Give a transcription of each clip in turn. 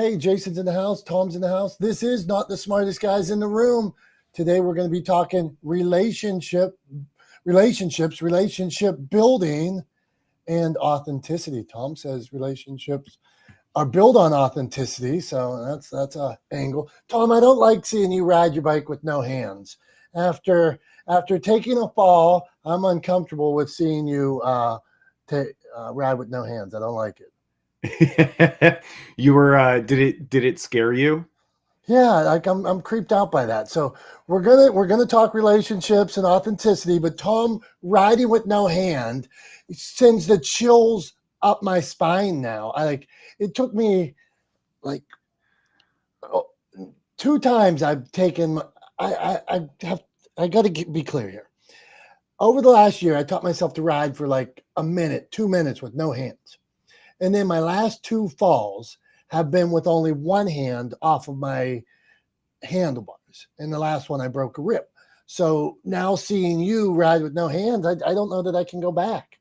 Hey, Jason's in the house. Tom's in the house. This is not the smartest guys in the room. Today we're going to be talking relationships, relationship building, and authenticity. Tom says relationships are built on authenticity, so that's a angle. Tom, I don't like seeing you ride your bike with no hands. After taking a fall, I'm uncomfortable with seeing you ride with no hands. I don't like it. You were did it scare you? Yeah, like I'm creeped out by that. So we're gonna talk relationships and authenticity, but Tom riding with no hand sends the chills up my spine now. It took me like oh, 2 times I've taken I got to be clear here. Over the last year, I taught myself to ride for like a minute, 2 minutes with no hands. And then my last 2 falls have been with only one hand off of my handlebars. And the last one, I broke a rib. So now seeing you ride with no hands, I don't know that I can go back.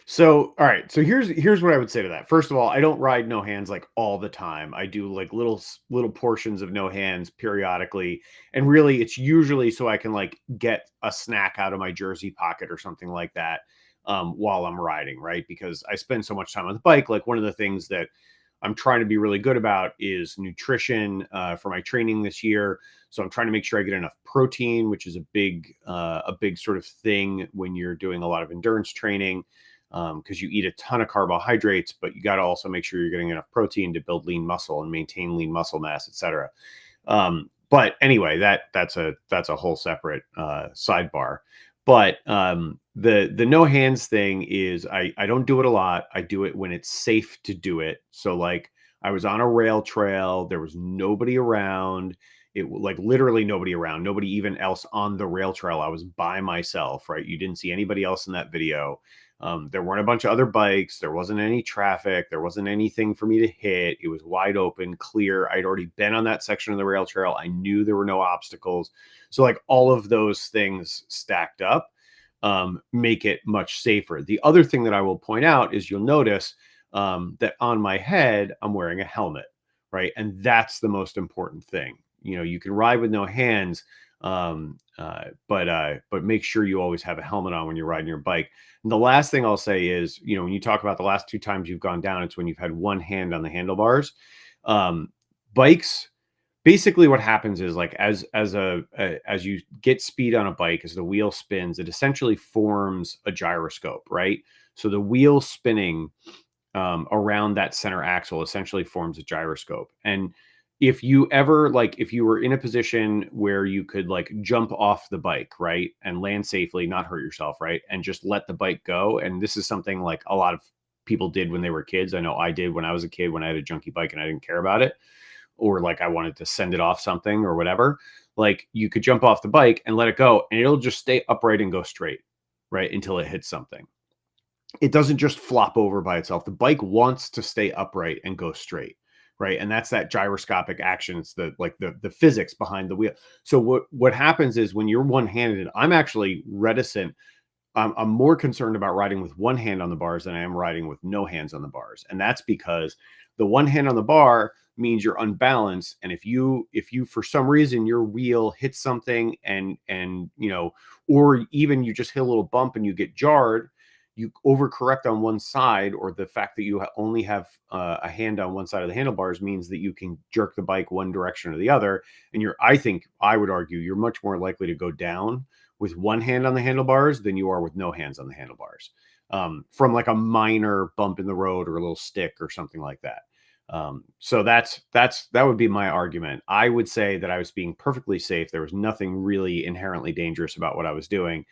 So, all right. So here's what I would say to that. First of all, I don't ride no hands like all the time. I do like little portions of no hands periodically, and really, it's usually so I can like get a snack out of my jersey pocket or something like that while I'm riding, right? Because I spend so much time on the bike. Like one of the things that I'm trying to be really good about is nutrition for my training this year. So I'm trying to make sure I get enough protein, which is a big sort of thing when you're doing a lot of endurance training. Because you eat a ton of carbohydrates, but you got to also make sure you're getting enough protein to build lean muscle and maintain lean muscle mass, etc. But anyway, that's a whole separate sidebar. But the no hands thing is I don't do it a lot. I do it when it's safe to do it. So like I was on a rail trail, there was nobody around. It like literally nobody around, nobody even else on the rail trail. I was by myself, right? You didn't see anybody else in that video. There weren't a bunch of other bikes. There wasn't any traffic. There wasn't anything for me to hit. It was wide open, clear. I'd already been on that section of the rail trail. I knew there were no obstacles. So like all of those things stacked up make it much safer. The other thing that I will point out is you'll notice that on my head, I'm wearing a helmet, right? And that's the most important thing. You know, you can ride with no hands, but make sure you always have a helmet on when you're riding your bike. And the last thing I'll say is, you know, when you talk about the last 2 times you've gone down, it's when you've had one hand on the handlebars. Bikes, basically, what happens is like as you get speed on a bike, as the wheel spins, it essentially forms a gyroscope, right? So the wheel spinning around that center axle essentially forms a gyroscope. And if you ever like if you were in a position where you could like jump off the bike, right, and land safely, not hurt yourself, right, and just let the bike go, and this is something like a lot of people did when they were kids. I know I did when I was a kid, when I had a junky bike and I didn't care about it, or like I wanted to send it off something or whatever. Like you could jump off the bike and let it go and it'll just stay upright and go straight, right, until it hits something. It doesn't just flop over by itself. The bike wants to stay upright and go straight, right? And that's that gyroscopic action. It's the physics behind the wheel. So what happens is when you're one-handed, I'm actually reticent. I'm more concerned about riding with one hand on the bars than I am riding with no hands on the bars. And that's because the one hand on the bar means you're unbalanced. And if you for some reason your wheel hits something and you know, or even you just hit a little bump and you get jarred, you overcorrect on one side, or the fact that you only have a hand on one side of the handlebars means that you can jerk the bike one direction or the other. And I think I would argue you're much more likely to go down with one hand on the handlebars than you are with no hands on the handlebars, from like a minor bump in the road or a little stick or something like that. So that would be my argument. I would say that I was being perfectly safe. There was nothing really inherently dangerous about what I was doing.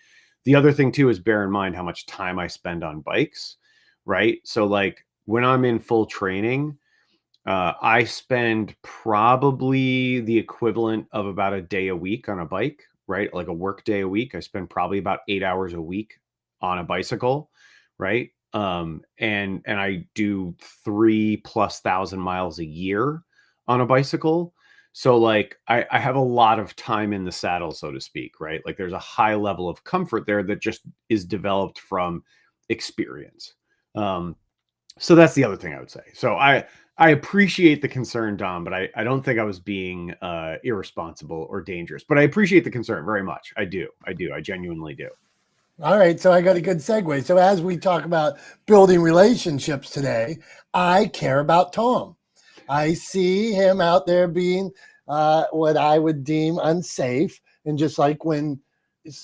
The other thing too is bear in mind how much time I spend on bikes, right? So like when I'm in full training, I spend probably the equivalent of about a day a week on a bike, right? Like a work day a week. I spend probably about 8 hours a week on a bicycle, right? And I do 3,000+ miles a year on a bicycle. So like I have a lot of time in the saddle, so to speak, right? Like there's a high level of comfort there that just is developed from experience. So that's the other thing I would say. So I appreciate the concern, Dom, but I don't think I was being irresponsible or dangerous. But I appreciate the concern very much. I do. I genuinely do. All right, so I got a good segue. So as we talk about building relationships today, I care about Tom. I see him out there being what I would deem unsafe. And just like when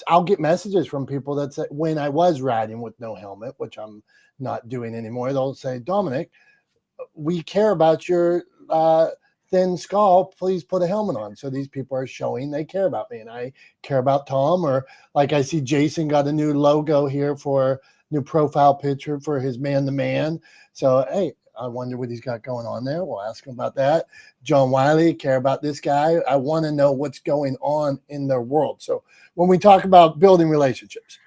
I'll get messages from people that say, when I was riding with no helmet, which I'm not doing anymore, they'll say, Dominick, we care about your thin skull. Please put a helmet on. So these people are showing they care about me, and I care about Tom. Or like I see Jason got a new logo here for new profile picture for his man-to-man. So, hey, I wonder what he's got going on there. We'll ask him about that. John Wiley, care about this guy. I want to know what's going on in their world. So when we talk about building relationships,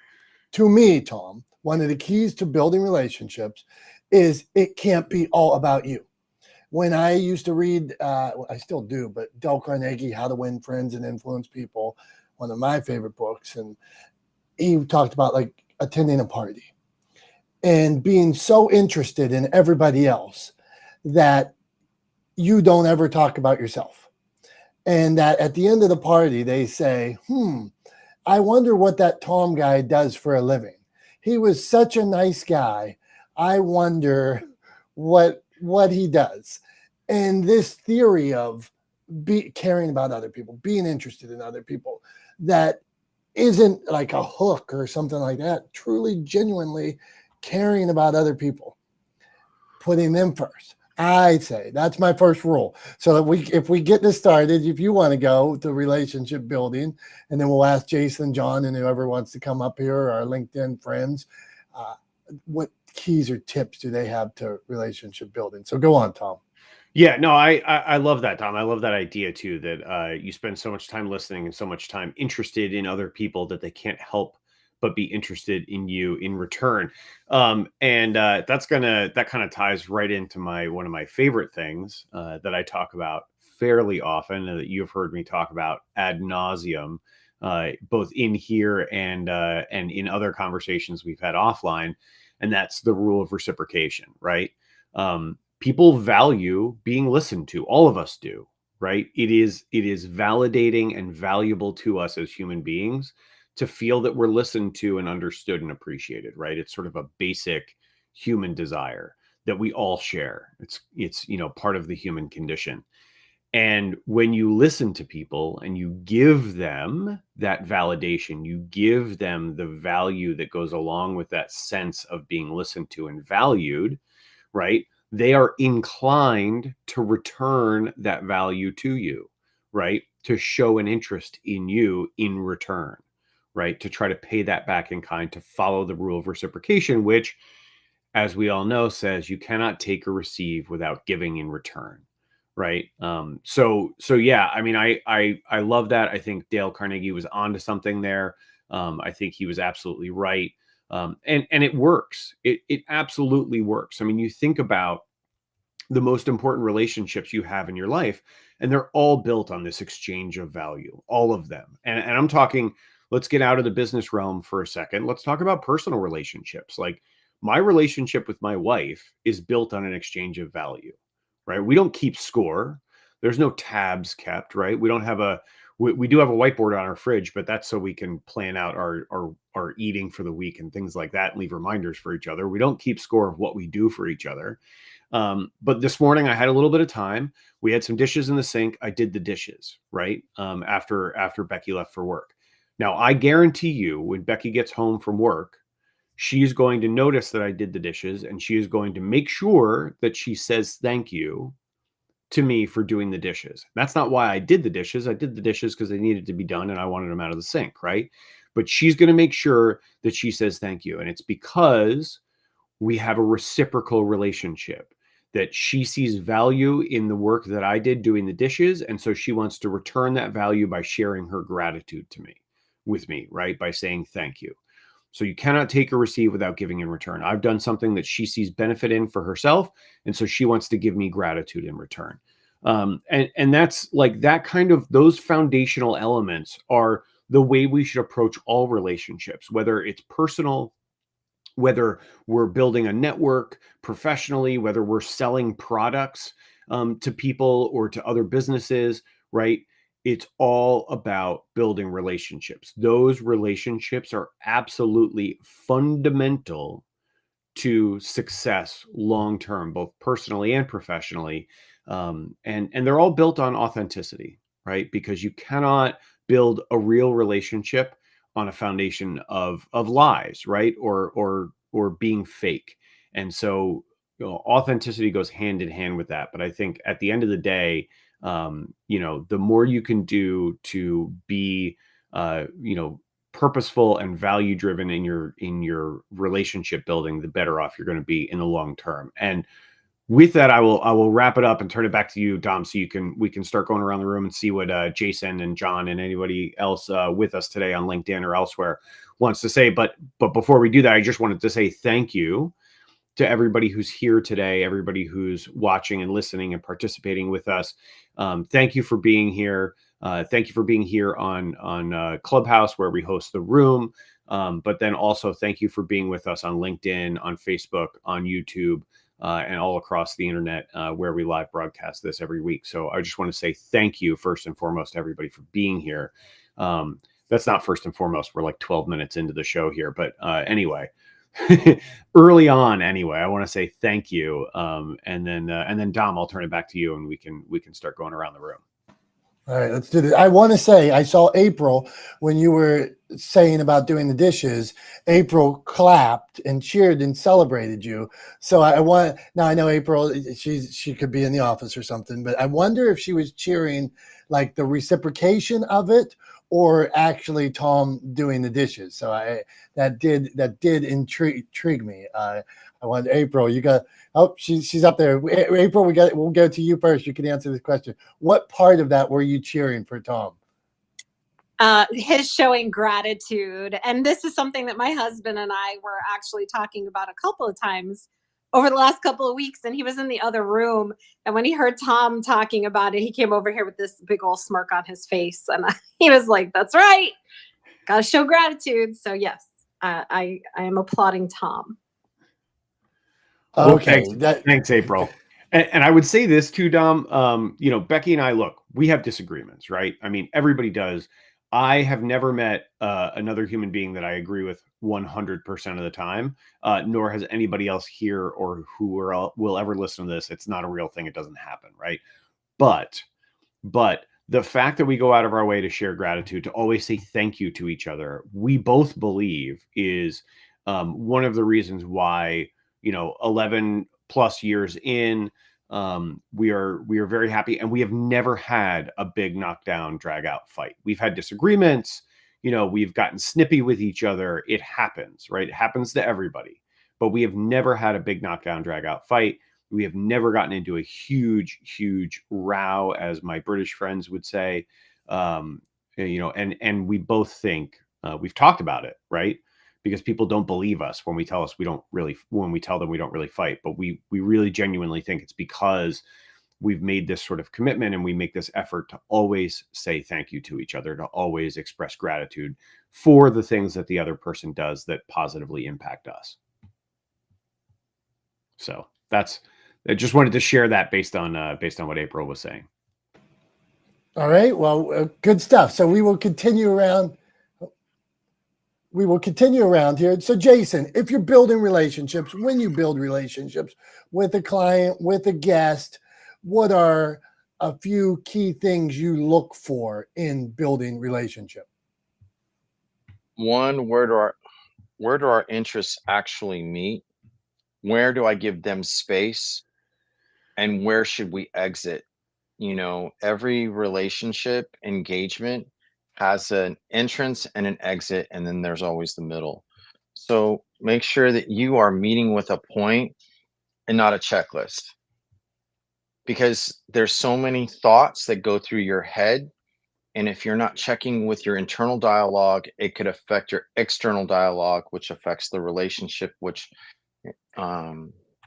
to me, Tom, one of the keys to building relationships is it can't be all about you. When I used to read, I still do, but Dale Carnegie, How to Win Friends and Influence People, one of my favorite books. And he talked about like attending a party and being so interested in everybody else that you don't ever talk about yourself. And that at the end of the party, they say, I wonder what that Tom guy does for a living. He was such a nice guy. I wonder what he does. And this theory of caring about other people, being interested in other people, that isn't like a hook or something like that. Truly, genuinely caring about other people, putting them first. I say that's my first rule. So if we get this started, if you want to go to relationship building, and then we'll ask Jason, John, and whoever wants to come up here, our LinkedIn friends, what keys or tips do they have to relationship building? So go on, Tom. Yeah, no, I love that, Tom. I love that idea too, that you spend so much time listening and so much time interested in other people that they can't help but be interested in you in return. That kind of ties right into one of my favorite things that I talk about fairly often, and that you've heard me talk about ad nauseum, both in here and in other conversations we've had offline, and that's the rule of reciprocation, right? People value being listened to. All of us do, right? It is validating and valuable to us as human beings to feel that we're listened to and understood and appreciated, right? It's sort of a basic human desire that we all share. It's part of the human condition. And when you listen to people and you give them that validation, you give them the value that goes along with that sense of being listened to and valued, right? They are inclined to return that value to you, right? To show an interest in you in return, right? To try to pay that back in kind, to follow the rule of reciprocation, which, as we all know, says you cannot take or receive without giving in return, right? So yeah, I mean, I love that. I think Dale Carnegie was onto something there. I think he was absolutely right. And it works. It absolutely works. I mean, you think about the most important relationships you have in your life, and they're all built on this exchange of value, all of them. And I'm talking, let's get out of the business realm for a second. Let's talk about personal relationships. Like my relationship with my wife is built on an exchange of value, right? We don't keep score. There's no tabs kept, right? We don't have we do have a whiteboard on our fridge, but that's so we can plan out our eating for the week and things like that and leave reminders for each other. We don't keep score of what we do for each other. But this morning I had a little bit of time. We had some dishes in the sink. I did the dishes, right? After Becky left for work. Now, I guarantee you when Becky gets home from work, she's going to notice that I did the dishes, and she is going to make sure that she says thank you to me for doing the dishes. That's not why I did the dishes. I did the dishes because they needed to be done and I wanted them out of the sink, right? But she's going to make sure that she says thank you. And it's because we have a reciprocal relationship, that she sees value in the work that I did doing the dishes. And so she wants to return that value by sharing her gratitude with me, right? By saying thank you. So you cannot take or receive without giving in return. I've done something that she sees benefit in for herself, and so she wants to give me gratitude in return. And that's like that kind of, those foundational elements are the way we should approach all relationships, whether it's personal whether we're building a network professionally, whether we're selling products to people or to other businesses, right? It's all about building relationships. Those relationships are absolutely fundamental to success long term, both personally and professionally. And they're all built on authenticity, right? Because you cannot build a real relationship on a foundation of lies, right? Or being fake. And so, authenticity goes hand in hand with that. But I think at the end of the day, the more you can do to be, purposeful and value driven in your relationship building, the better off you're going to be in the long term. And with that, I will wrap it up and turn it back to you, Dom, so we can start going around the room and see what Jason and John and anybody else with us today on LinkedIn or elsewhere wants to say. But before we do that, I just wanted to say thank you to everybody who's here today, everybody who's watching and listening and participating with us. Thank you for being here. Thank you for being here on Clubhouse, where we host the room. But then also thank you for being with us on LinkedIn, on Facebook, on YouTube, and all across the internet, where we live broadcast this every week. So I just want to say thank you first and foremost to everybody for being here. That's not first and foremost. We're like 12 minutes into the show here, but anyway. Early on anyway, I want to say thank you, and then Dom, I'll turn it back to you and we can start going around the room. All right, let's do this. I want to say I saw April when you were saying about doing the dishes. April clapped and cheered and celebrated you. So now I know April, she could be in the office or something, but I wonder if she was cheering like the reciprocation of it, or actually Tom doing the dishes. So that did intrigue me. I want April. You got she's up there. April, we'll go to you first. You can answer this question. What part of that were you cheering for Tom? His showing gratitude, and this is something that my husband and I were actually talking about a couple of times over the last couple of weeks, and he was in the other room, and when he heard Tom talking about it, he came over here with this big old smirk on his face, and he was like, that's right, gotta show gratitude. So yes, I am applauding Tom. Okay, thanks April. And I would say this too, Dom. Becky and I, look, we have disagreements, right? I mean, everybody does. I have never met another human being that I agree with 100% of the time, nor has anybody else here or who will ever listen to this. It's not a real thing. It doesn't happen, right? But the fact that we go out of our way to share gratitude, to always say thank you to each other, we both believe is one of the reasons why, 11 plus years in, we are very happy, and we have never had a big knockdown, drag out fight. We've had disagreements, we've gotten snippy with each other. It happens, right? It happens to everybody, but we have never had a big knockdown, drag out fight. We have never gotten into a huge row, as my British friends would say. And we both think, we've talked about it, right? Because people don't believe us when we tell them we don't really fight, but we really genuinely think it's because we've made this sort of commitment, and we make this effort to always say thank you to each other, to always express gratitude for the things that the other person does that positively impact us. So I just wanted to share that based on what April was saying. All right. Well, good stuff. So we will continue around. Here. So Jason, if you're building relationships, when you build relationships with a client, with a guest, what are a few key things you look for in building relationship? One, where do our interests actually meet? Where do I give them space? And where should we exit? Every relationship engagement has an entrance and an exit, and then there's always the middle. So make sure that you are meeting with a point and not a checklist, because there's so many thoughts that go through your head. And if you're not checking with your internal dialogue, it could affect your external dialogue, which affects the relationship, which How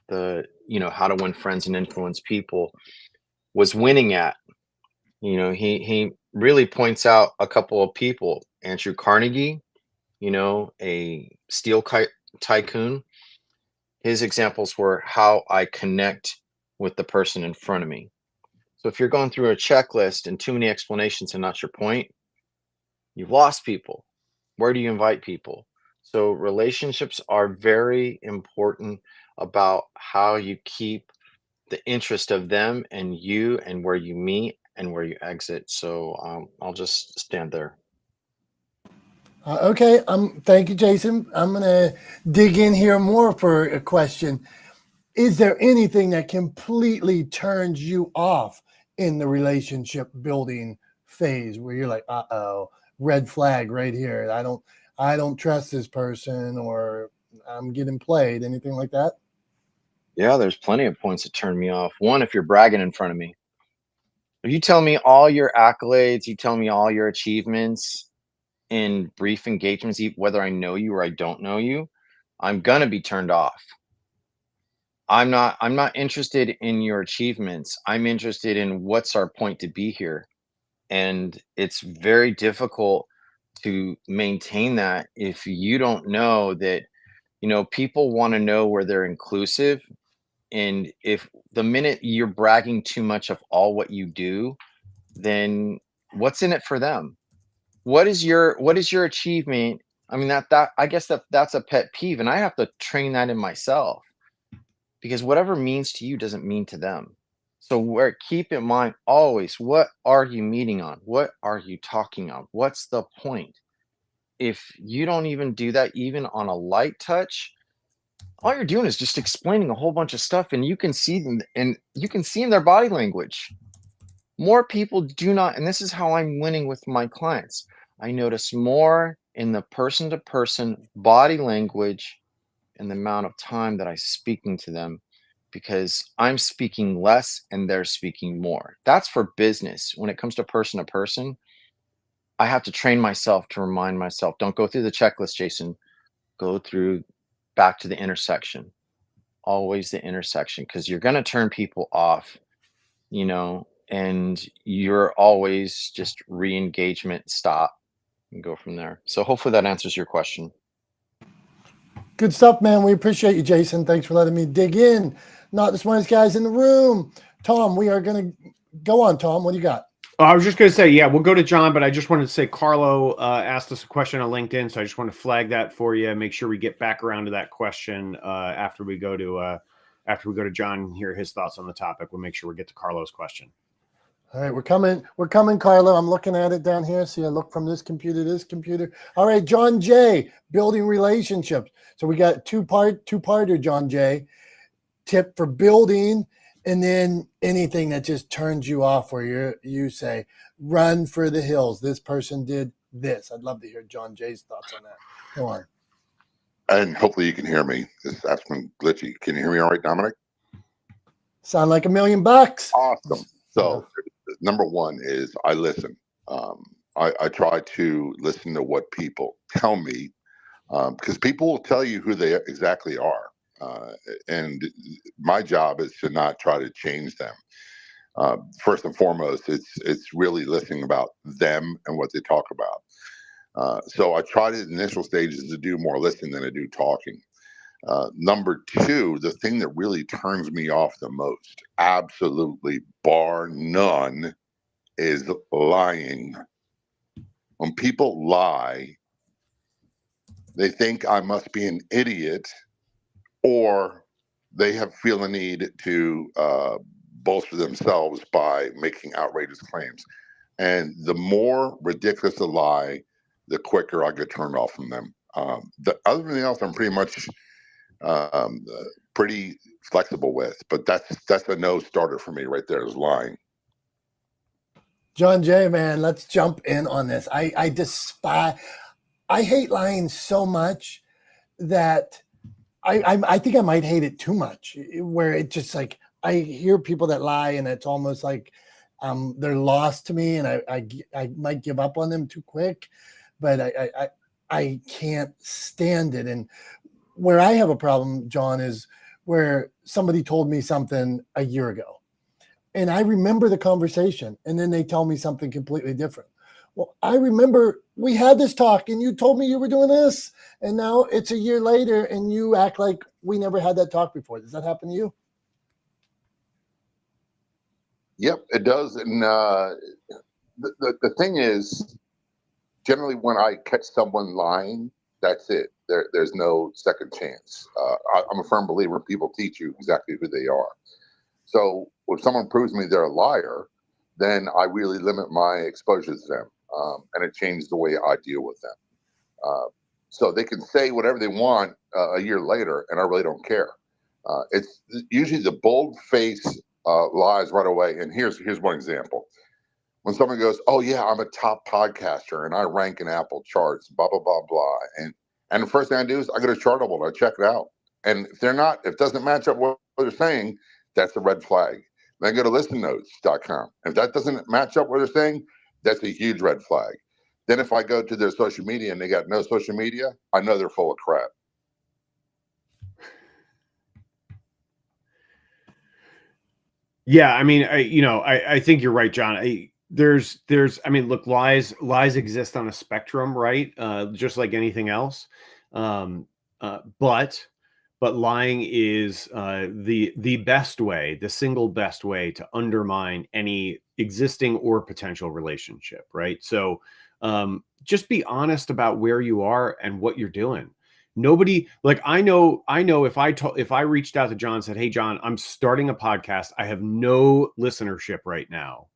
to Win Friends and Influence People was winning at. He really points out a couple of people: Andrew Carnegie, a steel tycoon, his examples were how I connect with the person in front of me. So if you're going through a checklist and too many explanations and not your point, you've lost people. Where do you invite people? So relationships are very important about how you keep the interest of them and you, and where you meet and where you exit. So I'll just stand there. Okay, thank you, Jason. I'm gonna dig in here more for a question. Is there anything that completely turns you off in the relationship building phase where you're like, uh-oh, red flag right here. I don't trust this person, or I'm getting played, anything like that? Yeah, there's plenty of points that turn me off. One, if you're bragging in front of me. If you tell me all your accolades, you tell me all your achievements in brief engagements, whether I know you or I don't know you, I'm gonna be turned off. I'm not interested in your achievements. I'm interested in what's our point to be here. And it's very difficult to maintain that if you don't know that, people want to know where they're inclusive. And if the minute you're bragging too much of all what you do, then what's in it for them? What is your achievement? I mean, that I guess that's a pet peeve, and I have to train that in myself, because whatever means to you doesn't mean to them. So keep in mind always, what are you meeting on? What are you talking on? What's the point? If you don't even do that, even on a light touch, all you're doing is just explaining a whole bunch of stuff, and you can see them, and you can see in their body language. More people do not, and this is how I'm winning with my clients. I notice more in the person to person body language and the amount of time that I'm speaking to them, because I'm speaking less and they're speaking more. That's for business. When it comes to person, I have to train myself to remind myself, don't go through the checklist, Jason. Go through back to the intersection. Always the intersection, because you're going to turn people off, and you're always just re-engagement, stop, and go from there. So hopefully that answers your question. Good stuff, man. We appreciate you, Jason. Thanks for letting me dig in. Not the smartest guys in the room. Tom, we are going to go on. Tom, what do you got? I was just going to say, yeah, we'll go to John, but I just wanted to say Carlo asked us a question on LinkedIn, so I just want to flag that for you. Make sure we get back around to that question after we go to John and hear his thoughts on the topic. We'll make sure we get to Carlo's question. All right, we're coming, Carlo. I'm looking at it down here. See, I look from this computer to this computer. All right, John J, building relationships. So we got two-parter, John J. Tip for building, and then anything that just turns you off, where you say, run for the hills. This person did this. I'd love to hear John J's thoughts on that. Go on. And hopefully you can hear me. This app's been glitchy. Can you hear me all right, Dominic? Sound like $1 million bucks. Awesome. So number one is I listen. I try to listen to what people tell me, because people will tell you who they exactly are. And my job is to not try to change them. First and foremost, it's really listening about them and what they talk about. So I try to, in initial stages, to do more listening than I do talking. Number two, the thing that really turns me off the most, absolutely bar none, is lying. When people lie, they think I must be an idiot, or they feel a need to bolster themselves by making outrageous claims. And the more ridiculous the lie, the quicker I get turned off from them. Other than else, I'm pretty much pretty flexible with, but that's a no starter for me right there, is lying. John Jay, man, let's jump in on this. I hate lying so much that I think I might hate it too much, where it just like, I hear people that lie and it's almost like they're lost to me, and I might give up on them too quick, but I can't stand it. And where I have a problem, John, is where somebody told me something a year ago, and I remember the conversation, and then they tell me something completely different. well, I remember we had this talk and you told me you were doing this, and now it's a year later and you act like we never had that talk before. Does that happen to you? Yep, it does. And the thing is, generally when I catch someone lying, that's it. There's no second chance. I'm a firm believer people teach you exactly who they are. So if someone proves me they're a liar, then I really limit my exposure to them, and it changes the way I deal with them. So they can say whatever they want a year later, and I really don't care. It's usually the bold face lies right away. And here's one example. When someone goes, "Oh yeah, I'm a top podcaster and I rank in Apple charts," blah blah blah blah, and the first thing I do is I go to Chartable and I check it out. And if it doesn't match up what they're saying, that's a red flag. Then I go to listennotes.com. If that doesn't match up what they're saying, that's a huge red flag. Then if I go to their social media and they got no social media, I know they're full of crap. Yeah, I mean, I think you're right, John. I mean, look, lies exist on a spectrum, right? Just like anything else. Um, but lying is the best way, the single best way to undermine any existing or potential relationship, right? So just be honest about where you are and what you're doing. Nobody, like, I know if I reached out to John and said, "Hey John, I'm starting a podcast. I have no listenership right now."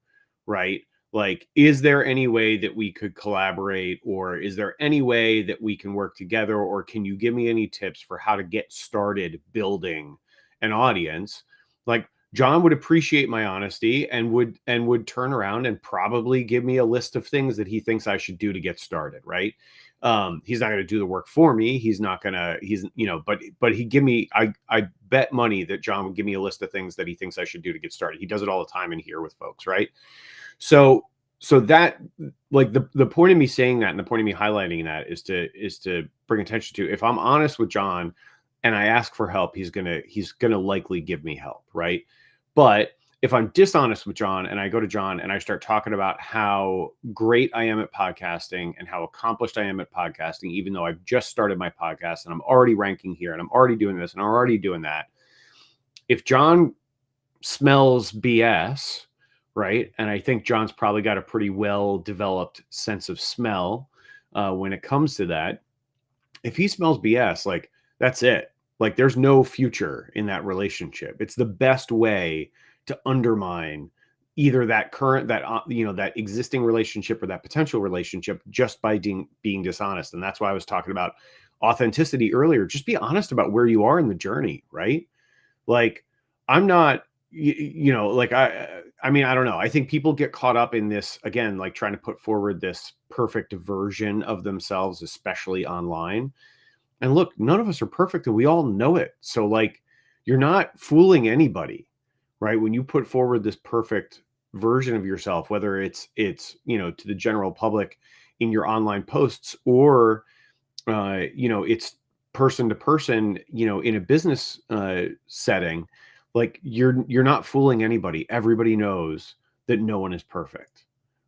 Right? Like, is there any way that we could collaborate, or is there any way that we can work together, or can you give me any tips for how to get started building an audience? Like, John would appreciate my honesty and would turn around and probably give me a list of things that he thinks I should do to get started, right? He's not going to do the work for me. But he'd give me, I bet money that John would give me a list of things that he thinks I should do to get started. He does it all the time in here with folks, right? So that, like, the point of me saying that and the point of me highlighting that is to bring attention to, if I'm honest with John and I ask for help, he's gonna likely give me help, right? But if I'm dishonest with John and I go to John and I start talking about how great I am at podcasting and how accomplished I am at podcasting, even though I've just started my podcast and I'm already ranking here and I'm already doing this and I'm already doing that, if John smells BS, right? And I think John's probably got a pretty well developed sense of smell when it comes to that. If he smells BS, like, that's it. Like, there's no future in that relationship. It's the best way to undermine either that that existing relationship or that potential relationship, just by being dishonest. And that's why I was talking about authenticity earlier. Just be honest about where you are in the journey, right? Like, I'm not, like, I mean, I don't know. I think people get caught up in this, again, like, trying to put forward this perfect version of themselves, especially online. And look, none of us are perfect and we all know it. So, like, you're not fooling anybody, right? When you put forward this perfect version of yourself, whether it's to the general public in your online posts, or it's person to person, in a business setting, like, you're not fooling anybody. Everybody knows that no one is perfect,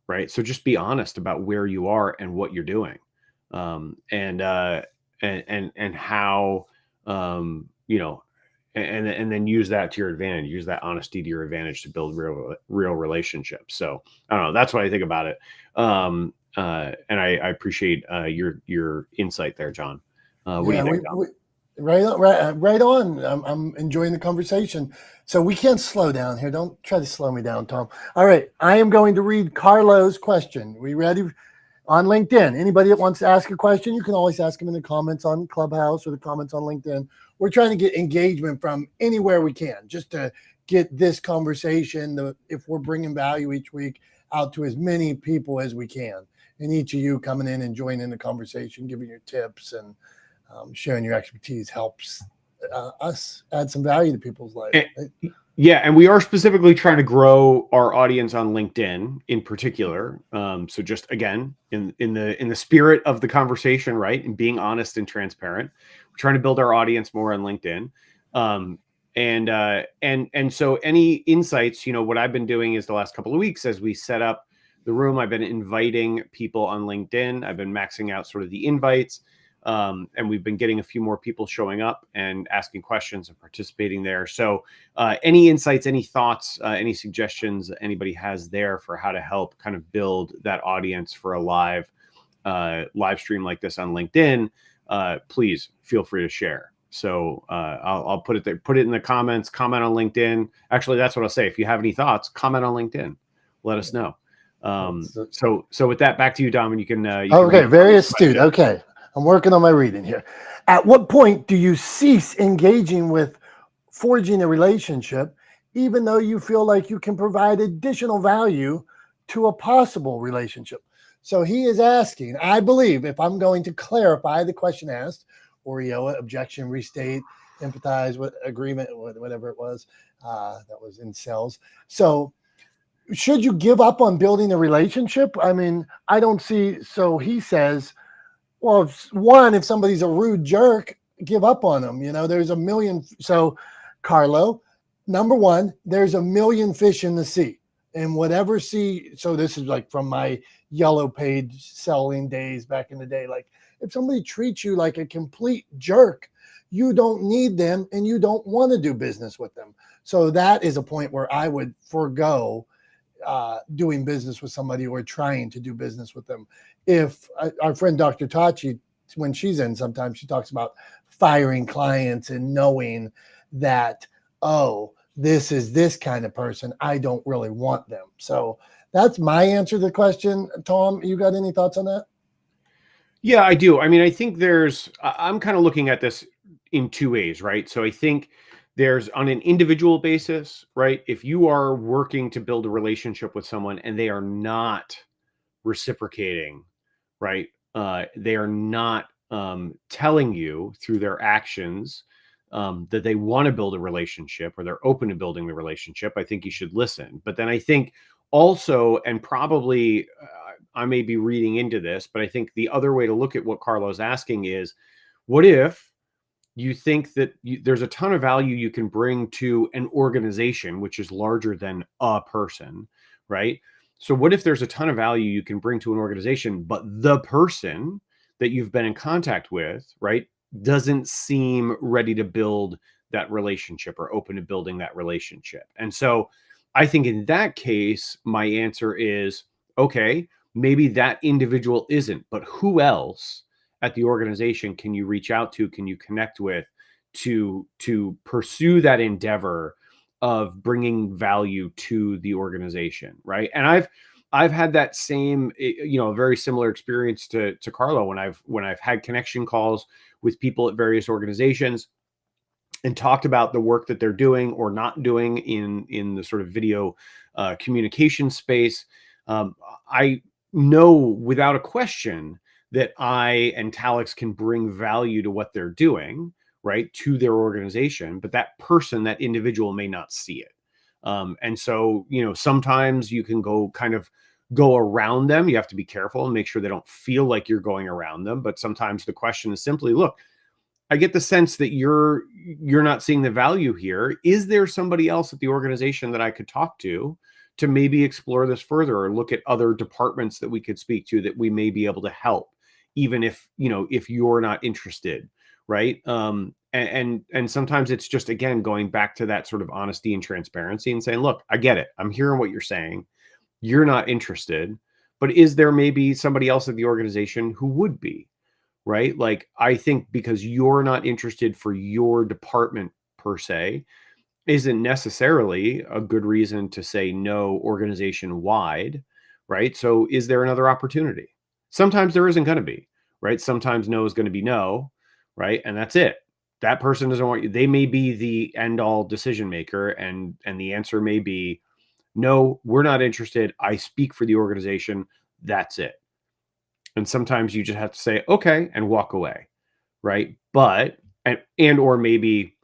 right? So just be honest about where you are and what you're doing, and how, and then use that to your advantage. Use that honesty to your advantage to build real relationships. So I don't know. That's what I think about it. And I appreciate your insight there, John. What do you think, John? Right on. I'm enjoying the conversation. So we can't slow down here. Don't try to slow me down, Tom. All right. I am going to read Carlo's question. We ready? On LinkedIn, anybody that wants to ask a question, you can always ask them in the comments on Clubhouse or the comments on LinkedIn. We're trying to get engagement from anywhere we can, just to get this conversation, if we're bringing value each week, out to as many people as we can. And each of you coming in and joining the conversation, giving your tips and sharing your expertise helps us add some value to people's lives. Yeah, and we are specifically trying to grow our audience on LinkedIn in particular. So just, again, in the spirit of the conversation, right, and being honest and transparent, we're trying to build our audience more on LinkedIn. And so any insights, what I've been doing is, the last couple of weeks, as we set up the room. I've been inviting people on LinkedIn. I've been maxing out sort of the invites. And we've been getting a few more people showing up and asking questions and participating there. So any insights, any thoughts, any suggestions anybody has there for how to help kind of build that audience for a live stream like this on LinkedIn, please feel free to share. So I'll put it there, put it in the comments, comment on LinkedIn. Actually, that's what I'll say. If you have any thoughts, comment on LinkedIn. Let us know. So with that, back to you, Dom, and you can. Okay, very astute. Okay, I'm working on my reading here. At what point do you cease engaging with forging a relationship, even though you feel like you can provide additional value to a possible relationship? So he is asking, I believe, if I'm going to clarify the question asked, Oreo, objection, restate, empathize, with agreement, whatever it was, that was in cells. So should you give up on building a relationship? I mean, I don't see. So he says, well, if somebody's a rude jerk, give up on them. You know, there's a million. So Carlo, number one, there's a million fish in the sea. And whatever sea, so this is like from my yellow page selling days back in the day. Like if somebody treats you like a complete jerk, you don't need them and you don't want to do business with them. So that is a point where I would forego doing business with somebody or trying to do business with them. If our friend Dr. Tachi, when she's in, sometimes she talks about firing clients and knowing that, oh, this is this kind of person, I don't really want them. So that's my answer to the question. Tom, you got any thoughts on that? Yeah, I do. I mean, I think I'm kind of looking at this in two ways, right? So I think there's on an individual basis, right? If you are working to build a relationship with someone and they are not reciprocating, right? They are not telling you through their actions that they want to build a relationship or they're open to building the relationship, I think you should listen. But then I think also, and probably I may be reading into this, but I think the other way to look at what Carlo's asking is, what if you think that there's a ton of value you can bring to an organization, which is larger than a person, right? So what if there's a ton of value you can bring to an organization, but the person that you've been in contact with, right, doesn't seem ready to build that relationship or open to building that relationship? And so I think in that case, my answer is, okay, maybe that individual isn't, but who else at the organization can you reach out to, can you connect with to pursue that endeavor of bringing value to the organization, right? And I've had that same, very similar experience to Carlo when I've had connection calls with people at various organizations and talked about the work that they're doing or not doing in the sort of video communication space. I know without a question that I and Talex can bring value to what they're doing, right, to their organization, but that person, that individual may not see it. And so, sometimes you can go around them. You have to be careful and make sure they don't feel like you're going around them. But sometimes the question is simply, look, I get the sense that you're not seeing the value here. Is there somebody else at the organization that I could talk to maybe explore this further or look at other departments that we could speak to that we may be able to help, even if you're not interested, right? And sometimes it's just, again, going back to that sort of honesty and transparency and saying, look, I get it. I'm hearing what you're saying. You're not interested, but is there maybe somebody else at the organization who would be, right? Like, I think because you're not interested for your department per se, isn't necessarily a good reason to say no organization wide, right? So is there another opportunity? Sometimes there isn't going to be, right? Sometimes no is going to be no, right? And that's it. That person doesn't want you. They may be the end all decision maker, and the answer may be no, we're not interested. I speak for the organization. That's it. And sometimes you just have to say okay and walk away, right? But or maybe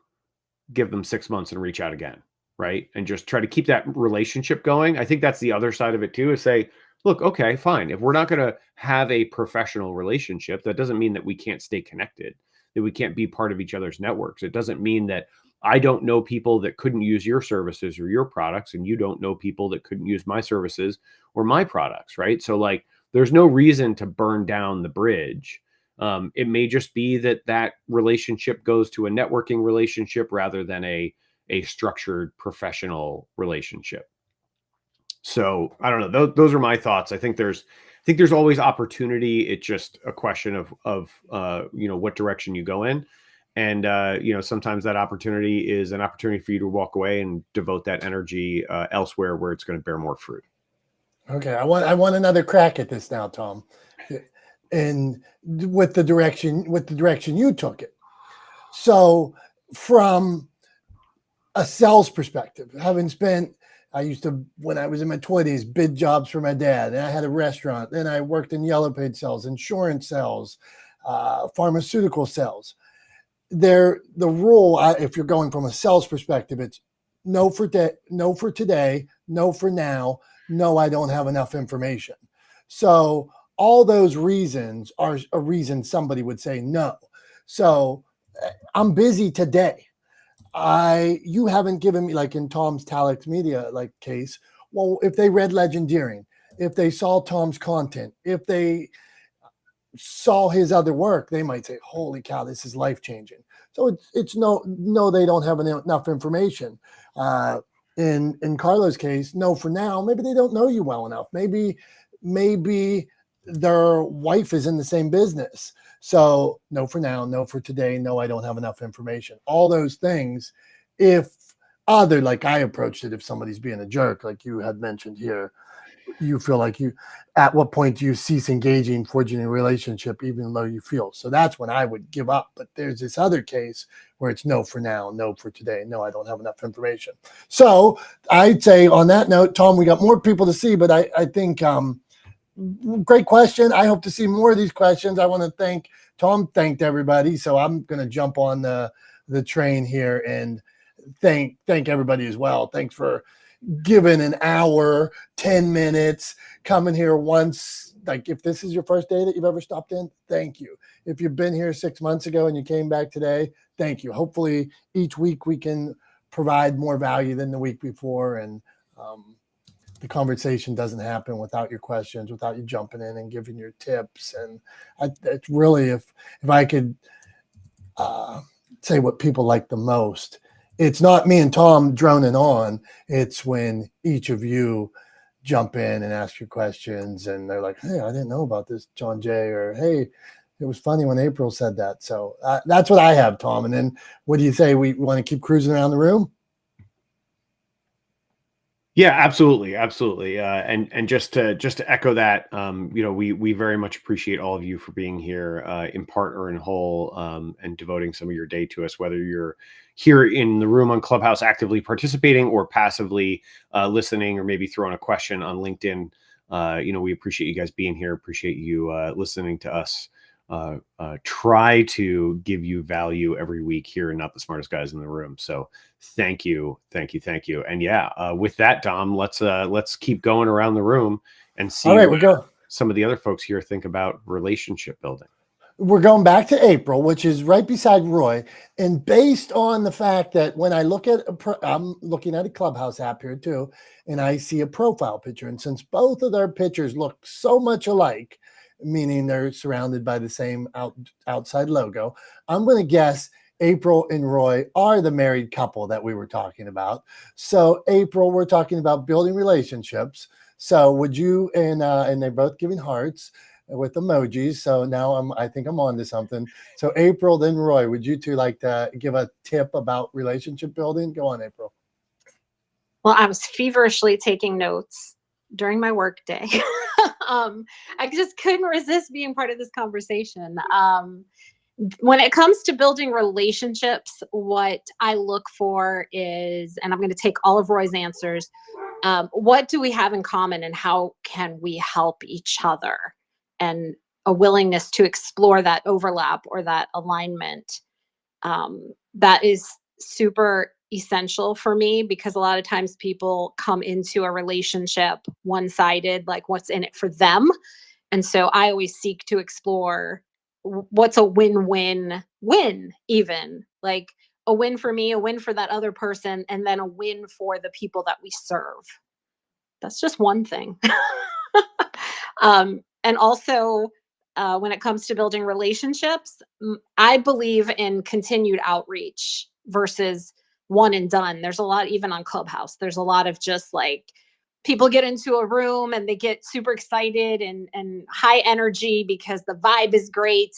give them 6 months and reach out again, right? And just try to keep that relationship going. I think that's the other side of it too, is say, look, okay, fine. If we're not going to have a professional relationship, that doesn't mean that we can't stay connected, that we can't be part of each other's networks. It doesn't mean that I don't know people that couldn't use your services or your products, and you don't know people that couldn't use my services or my products, right? So like, there's no reason to burn down the bridge. It may just be that that relationship goes to a networking relationship rather than a structured professional relationship. So I don't know. Those are my thoughts. I think there's always opportunity. It's just a question of what direction you go in. And sometimes that opportunity is an opportunity for you to walk away and devote that energy elsewhere where it's going to bear more fruit. Okay, I want another crack at this now, Tom, and with the direction you took it. So from a sales perspective, having spent, I used to, when I was in my 20s, bid jobs for my dad, and I had a restaurant. Then I worked in yellow page sales, insurance sales, pharmaceutical sales. The rule, if you're going from a sales perspective, it's no for today, no for now, no, I don't have enough information. So all those reasons are a reason somebody would say no. So I'm busy today. You haven't given me, like in Tom's Talex Media case. Well, if they read Legendeering, if they saw Tom's content, if they saw his other work, they might say, holy cow, this is life-changing. So it's no, they don't have enough information. In Carlo's case, no for now. Maybe they don't know you well enough. Maybe their wife is in the same business. So no for now, no for today, no, I don't have enough information. All those things, like I approached it, if somebody's being a jerk, like you had mentioned here, you feel like at what point do you cease engaging, forging a relationship, even though you feel? So that's when I would give up. But there's this other case where it's no for now, no for today, no, I don't have enough information. So I'd say on that note, Tom, we got more people to see, but I think great question. I hope to see more of these questions. I want to thank Tom, thanked everybody. So I'm going to jump on the train here and thank everybody as well. Thanks for giving an hour, 10 minutes, coming here once. Like if this is your first day that you've ever stopped in, thank you. If you've been here 6 months ago and you came back today, thank you. Hopefully each week we can provide more value than the week before. And the conversation doesn't happen without your questions, without you jumping in and giving your tips. And it's really, if I could say what people like the most, it's not me and Tom droning on. It's when each of you jump in and ask your questions and they're like, hey, I didn't know about this, John Jay, or hey, it was funny when April said that. So that's what I have, Tom. And then what do you say? We want to keep cruising around the room? Yeah, absolutely. Absolutely. And just to echo that, we very much appreciate all of you for being here in part or in whole, and devoting some of your day to us, whether you're here in the room on Clubhouse actively participating or passively listening, or maybe throwing a question on LinkedIn. We appreciate you guys being here. Appreciate you listening to us. Try to give you value every week here and Not the Smartest Guys in the Room. So thank you. And yeah, with that, Dom, let's keep going around the room and see what some of the other folks here think about relationship building. We're going back to April, which is right beside Roy. And based on the fact that when I look at, I'm looking at a Clubhouse app here too, and I see a profile picture. And since both of their pictures look so much alike, meaning they're surrounded by the same outside logo, I'm going to guess April and Roy are the married couple that we were talking about. So April, we're talking about building relationships. So would you, and they're both giving hearts with emojis. So now I think I'm on to something. So April, then Roy, would you two like to give a tip about relationship building? Go on, April. Well, I was feverishly taking notes during my work day. I just couldn't resist being part of this conversation. When it comes to building relationships, what I look for is, and I'm going to take all of Roy's answers, what do we have in common and how can we help each other? And a willingness to explore that overlap or that alignment. That is super essential for me, because a lot of times people come into a relationship one-sided, like what's in it for them. And so I always seek to explore what's a win-win-win, even like a win for me, a win for that other person, and then a win for the people that we serve. That's just one thing. And also, when it comes to building relationships, I believe in continued outreach versus one and done. There's a lot, even on Clubhouse, there's a lot of just like people get into a room and they get super excited and high energy because the vibe is great.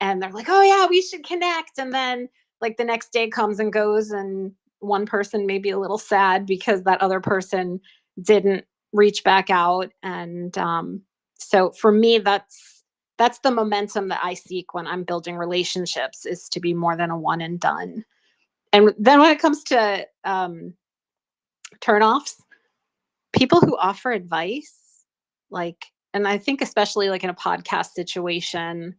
And they're like, oh, yeah, we should connect. And then like the next day comes and goes, and one person may be a little sad because that other person didn't reach back out. And so for me, that's the momentum that I seek when I'm building relationships, is to be more than a one and done. And then when it comes to turnoffs, people who offer advice, like, and I think especially like in a podcast situation,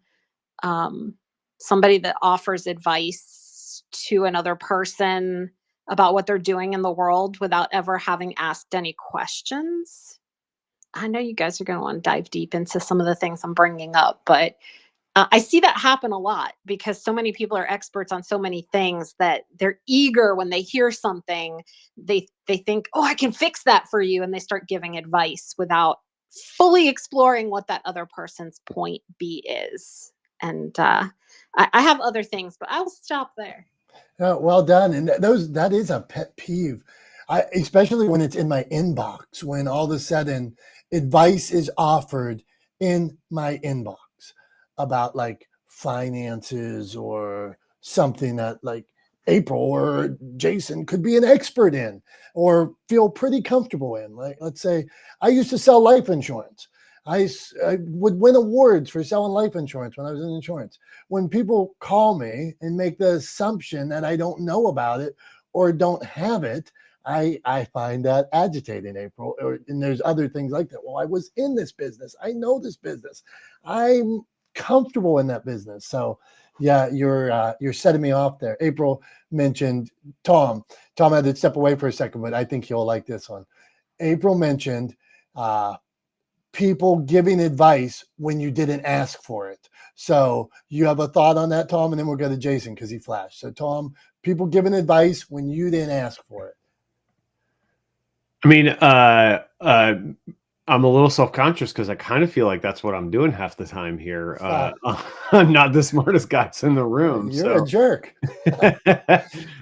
somebody that offers advice to another person about what they're doing in the world without ever having asked any questions. I know you guys are going to want to dive deep into some of the things I'm bringing up, but I see that happen a lot because so many people are experts on so many things that they're eager when they hear something. They think, oh, I can fix that for you. And they start giving advice without fully exploring what that other person's point B is. And I have other things, but I'll stop there. Well done. And that is a pet peeve. Especially when it's in my inbox, when all of a sudden advice is offered in my inbox about like finances or something that like April or Jason could be an expert in or feel pretty comfortable in. Like, let's say I used to sell life insurance. I would win awards for selling life insurance when I was in insurance. When people call me and make the assumption that I don't know about it or don't have it, I find that agitating, April. And there's other things like that. Well, I was in this business. I know this business. I'm comfortable in that business. So yeah, you're setting me off there. April mentioned Tom. Tom had to step away for a second, but I think you'll like this one. April mentioned people giving advice when you didn't ask for it. So you have a thought on that, Tom, and then we'll go to Jason because he flashed. So Tom, people giving advice when you didn't ask for it. I mean, I'm a little self-conscious because I kind of feel like that's what I'm doing half the time here. I'm not the smartest guys in the room. You're a jerk.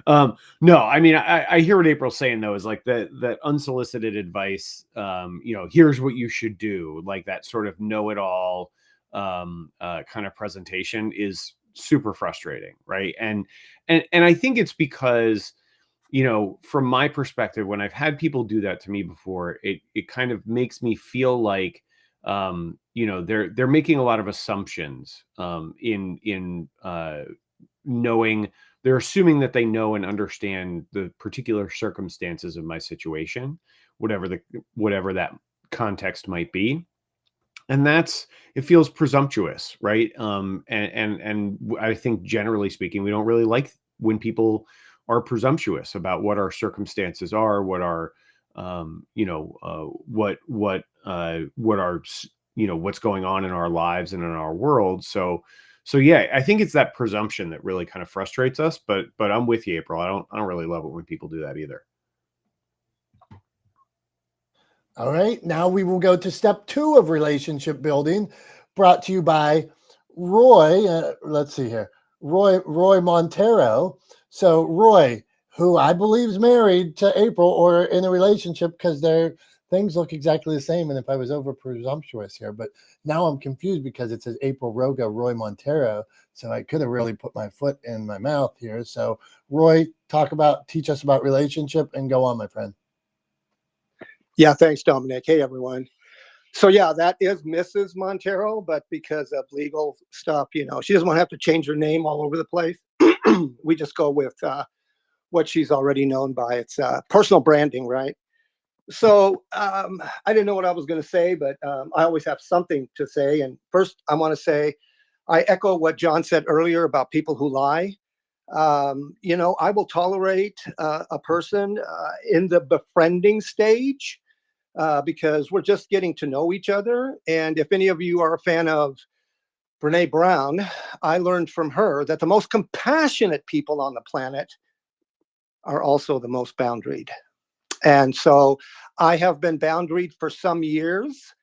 No, I mean, I hear what April's saying though, is like that unsolicited advice, here's what you should do. Like that sort of know-it-all kind of presentation is super frustrating. Right. And I think it's because, from my perspective, when I've had people do that to me before, it kind of makes me feel like, they're making a lot of assumptions in knowing, they're assuming that they know and understand the particular circumstances of my situation, whatever that context might be. And it feels presumptuous, right? And I think generally speaking, we don't really like when people are presumptuous about what our circumstances are, what our, what's going on in our lives and in our world. So yeah, I think it's that presumption that really kind of frustrates us. But I'm with you, April. I don't really love it when people do that either. All right, now we will go to step 2 of relationship building, brought to you by Roy. Let's see here, Roy Montero. So Roy, who I believe is married to April or in a relationship, because their things look exactly the same. And if I was over presumptuous here, but now I'm confused because it says April Roga, Roy Montero. So I could have really put my foot in my mouth here. So Roy, teach us about relationship and go on, my friend. Yeah, thanks, Dominic. Hey, everyone. So yeah, that is Mrs. Montero, but because of legal stuff, she doesn't want to have to change her name all over the place. We just go with what she's already known by. It's personal branding, right? So I didn't know what I was going to say, but I always have something to say. And first, I want to say, I echo what John said earlier about people who lie. I will tolerate a person in the befriending stage because we're just getting to know each other. And if any of you are a fan of Brene Brown, I learned from her that the most compassionate people on the planet are also the most boundaried. And so I have been boundaried for some years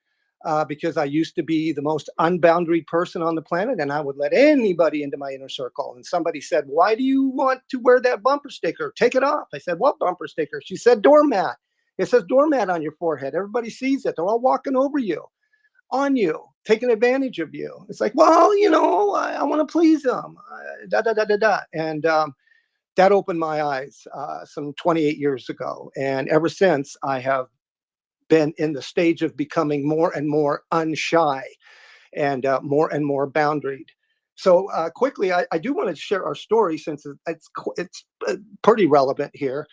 because I used to be the most unboundaried person on the planet, and I would let anybody into my inner circle. And somebody said, "Why do you want to wear that bumper sticker? Take it off." I said, "What bumper sticker?" She said, "Doormat. It says doormat on your forehead. Everybody sees it. They're all walking over you, on you, taking advantage of you." It's like, well, I want to please them. And that opened my eyes some 28 years ago. And ever since, I have been in the stage of becoming more and more unshy and more and more boundaried. So quickly, I do want to share our story since it's pretty relevant here.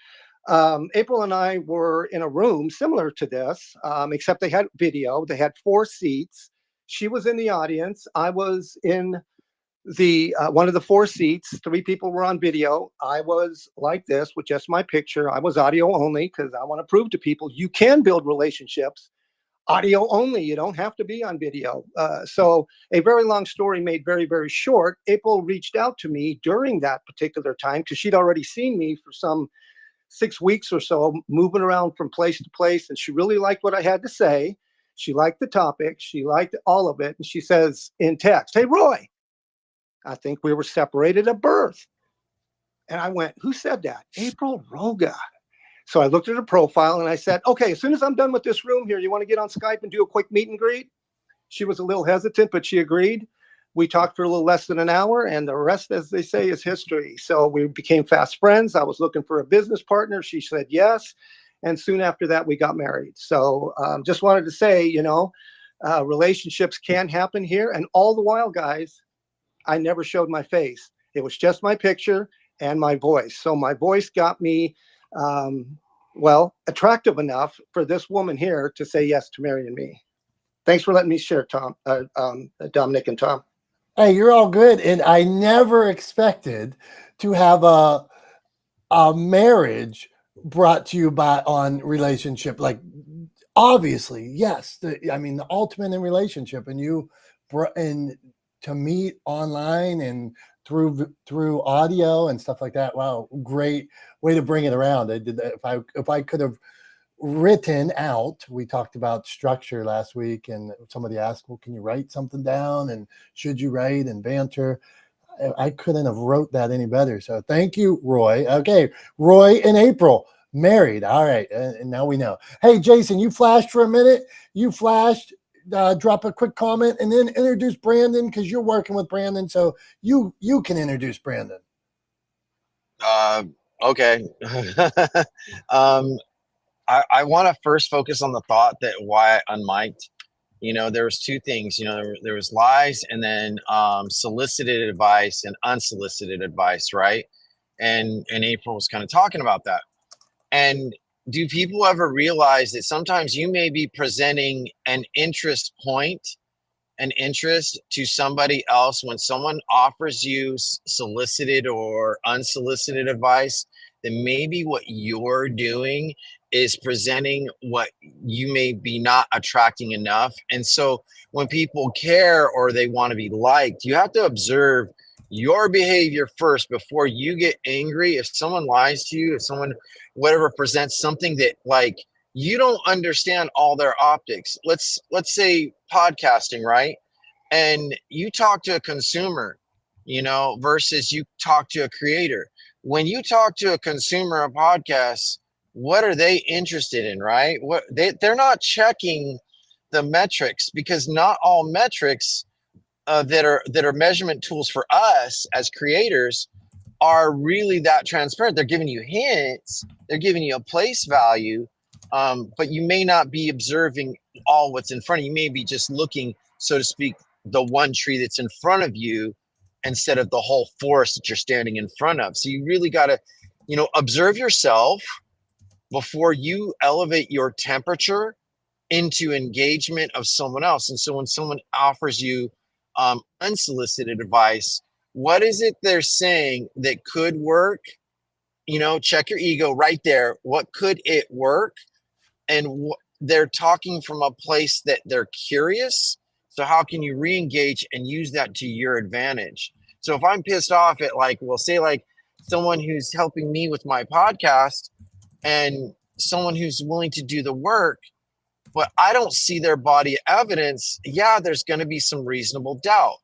April and I were in a room similar to this, except they had video. They had 4 seats. She was in the audience. I was in the one of the 4 seats. 3 people were on video. I was like this with just my picture. I was audio only because I want to prove to people you can build relationships audio only. You don't have to be on video. So a very long story made very, very short. April reached out to me during that particular time because she'd already seen me for some 6 weeks or so, moving around from place to place. And she really liked what I had to say. She liked the topic. She liked all of it. And she says in text, "Hey, Roy, I think we were separated at birth." And I went, "Who said that?" "April Roga." So I looked at her profile and I said, "Okay, as soon as I'm done with this room here, you want to get on Skype and do a quick meet and greet?" She was a little hesitant, but she agreed. We talked for a little less than an hour, and the rest, as they say, is history. So we became fast friends. I was looking for a business partner. She said yes. And soon after that, we got married. So just wanted to say, relationships can happen here. And all the while, guys, I never showed my face. It was just my picture and my voice. So my voice got me, attractive enough for this woman here to say yes to marrying me. Thanks for letting me share, Dominick and Tom. Hey, you're all good. And I never expected to have a marriage brought to you on relationship. Like, obviously, yes. The ultimate in relationship, and to meet online and through audio and stuff like that. Wow, great way to bring it around. I did that. If I could have written out, we talked about structure last week, and somebody asked, "Well, can you write something down? And should you write?" and banter. I couldn't have wrote that any better. So thank you, Roy. Okay, Roy and April married. All right, and now we know. Hey, Jason, you flashed for a minute. You flashed. Drop a quick comment and then introduce Brandon, because you're working with Brandon. So you can introduce Brandon. Okay. I want to first focus on the thought that why I unmiked. There was 2 things. There was lies, and then solicited advice and unsolicited advice, right? And April was kind of talking about that. And do people ever realize that sometimes you may be presenting an interest to somebody else when someone offers you solicited or unsolicited advice, then maybe what you're doing is presenting what you may be not attracting enough. And so when people care or they want to be liked, you have to observe your behavior first before you get angry. If someone lies to you, if someone whatever presents something that like you don't understand all their optics. Let's say podcasting, right? And you talk to a consumer, versus you talk to a creator. When you talk to a consumer of podcasts, what are they interested in, right? They're not checking the metrics, because not all metrics that are measurement tools for us as creators are really that transparent. They're giving you hints, they're giving you a place value, but you may not be observing all what's in front of you. You may be just looking, so to speak, the one tree that's in front of you instead of the whole forest that you're standing in front of. So you really got to, observe yourself before you elevate your temperature into engagement of someone else. And so when someone offers you unsolicited advice, what is it they're saying that could work? Check your ego right there. What could it work? And they're talking from a place that they're curious. So how can you re-engage and use that to your advantage? So if I'm pissed off at someone who's helping me with my podcast and someone who's willing to do the work, but I don't see their body of evidence, yeah, there's going to be some reasonable doubt.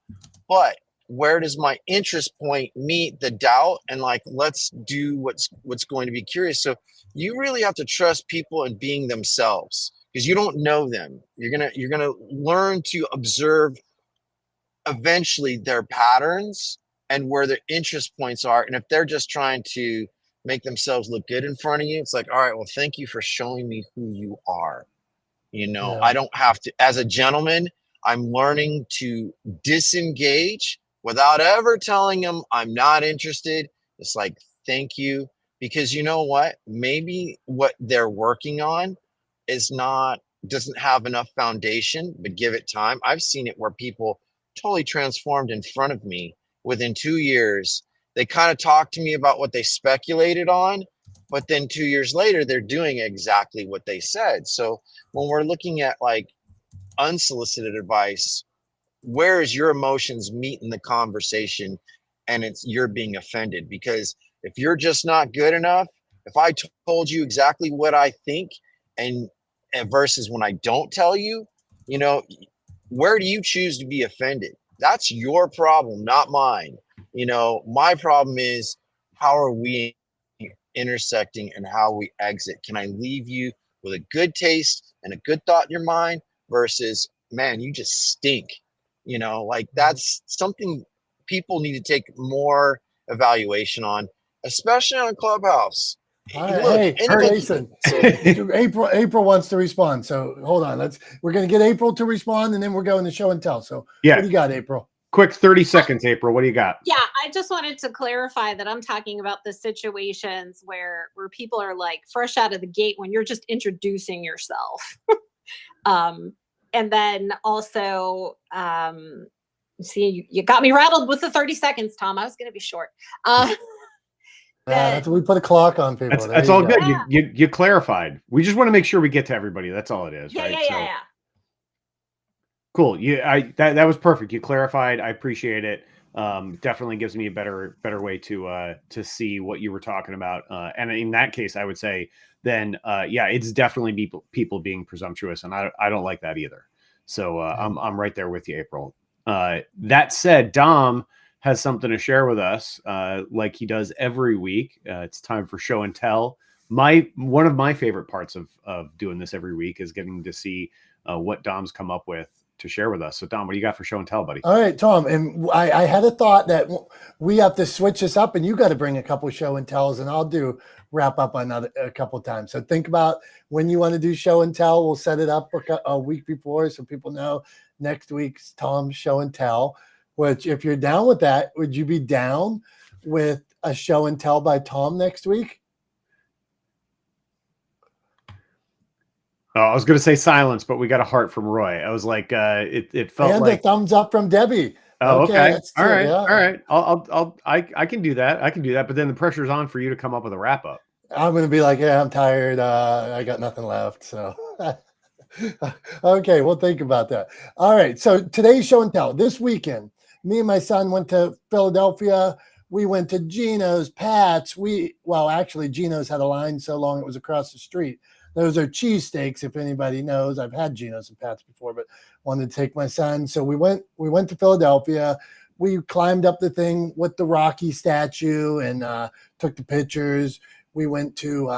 But where does my interest point meet the doubt? And like, let's do what's going to be curious. So you really have to trust people in being themselves, because you don't know them. You're gonna learn to observe eventually their patterns and where their interest points are. And if they're just trying to make themselves look good in front of you, it's like, all right, well, thank you for showing me who you are. Yeah. I don't have to, as a gentleman, I'm learning to disengage without ever telling them I'm not interested. It's like, thank you. Because you know what? Maybe what they're working on doesn't have enough foundation, but give it time. I've seen it where people totally transformed in front of me within 2 years. They kind of talked to me about what they speculated on, but then 2 years later, they're doing exactly what they said. So when we're looking at like unsolicited advice, where is your emotions meet in the conversation, and you're being offended? Because if you're just not good enough, if I told you exactly what I think and versus when I don't tell you, where do you choose to be offended? That's your problem, not mine. My problem is, how are we intersecting and how we exit? Can I leave you with a good taste and a good thought in your mind versus, man, you just stink? Like, that's something people need to take more evaluation on, especially on Clubhouse. All right, Look, hey, anybody- Jason. so- April wants to respond. So hold on. We're gonna get April to respond, and then we're going to show and tell. So Yeah. what do you got, April? Quick 30 seconds, April. What do you got? Yeah, I just wanted to clarify that I'm talking about the situations where people are like fresh out of the gate when you're just introducing yourself. And then also, see, you got me rattled with the 30 seconds, Tom. I was going to be short. That's what we put a clock on people. There That's you all go. good. Yeah. You clarified. We just want to make sure we get to everybody. That's all it is, Yeah, right? yeah. Cool. That was perfect. You clarified. I appreciate it. Definitely gives me a better way to see what you were talking about. And in that case, I would say then, yeah, it's definitely people being presumptuous, and I don't like that either. So I'm right there with you, April. That said, Dom has something to share with us, like he does every week. It's time for show and tell. One of my favorite parts of doing this every week is getting to see what Dom's come up with to share with us. So Dom, what do you got for show and tell, buddy? All right, Tom. And I had a thought that we have to switch this up, and you got to bring a couple of show and tells, and I'll do wrap up on a couple of times. So think about when you want to do show and tell. We'll set it up a week before so people know next week's Tom's show and tell. Which, if you're down with that, would you be down with a show and tell by Tom next week? Oh, I was going to say silence, but we got a heart from Roy. I was like, it felt And like a thumbs up from Debbie. Oh, okay. That's All right. yeah. All right. I can do that. I can do that. But then the pressure's on for you to come up with a wrap up. I'm going to be like, yeah, I'm tired. I got nothing left. So, okay, we'll think about that. All right. So today's show and tell. This weekend, me and my son went to Philadelphia. We went to Gino's, Pat's. Actually, Gino's had a line so long it was across the street. Those are cheesesteaks, if anybody knows. I've had Gino's and Pat's before, but wanted to take my son. So we went to Philadelphia. We climbed up the thing with the Rocky statue and took the pictures. We went to,